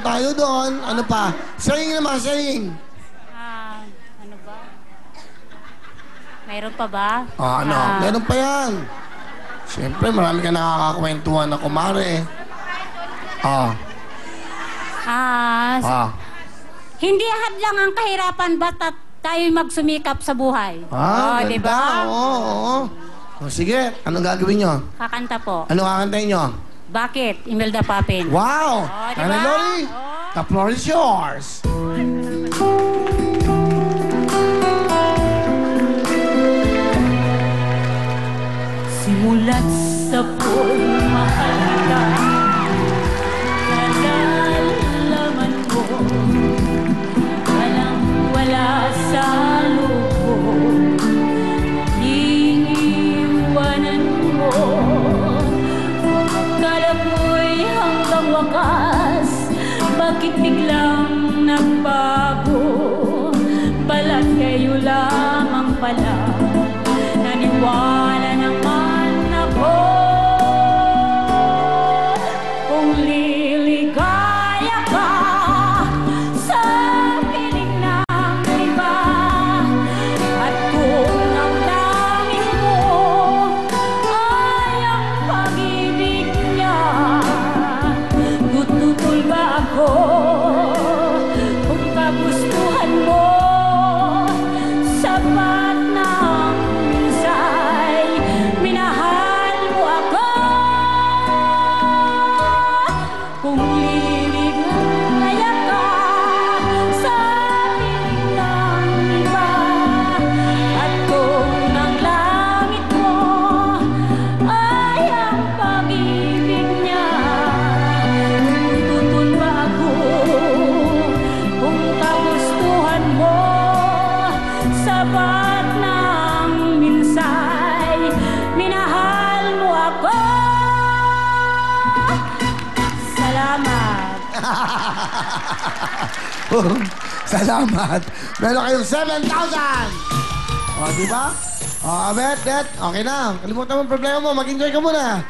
tayo doon. Ano pa? Saying naman, saying. Ano ba? Mayroon pa ba? Ano? Meron pa yan. Siyempre, marami ka nakakakwentuhan na kumare. Hindi hadlang ang kahirapan basta't tayo magsumikap sa buhay. Ganda. Diba? Oo. Sige, anong gagawin nyo? Kakanta po. Ano kakantayin nyo? Bakit? Imelda Papin. Wow! Diba? Nanay Loli, the floor is yours. Simulat sa pagmahal ka, nalalaman ko, walang-wala sa loob ko, iniiwanan mo. Akala ko'y hanggang wakas, bakit biglang nagbago? Balat kayo lamang pala, naniwala naman ako. Kung liligaya ka sa piling ng iba, at kung ang langit mo ay ang pag-ibig niya, tututol ba ako kung kagustuhan mo? Sapat ng minsay, minahal mo ako. Kung liligaya ka sa piling ng iba, at kung ang langit mo ay ang pag-ibig niya, tututol ba ako kung kagustuhan mo? Sapat ng minsay, minahal mo ako. Salamat. Salamat. Meron kayong 7,000. Diba? Bet. Okay na. Kalimutan mo ang problema mo. Mag-enjoy ka muna.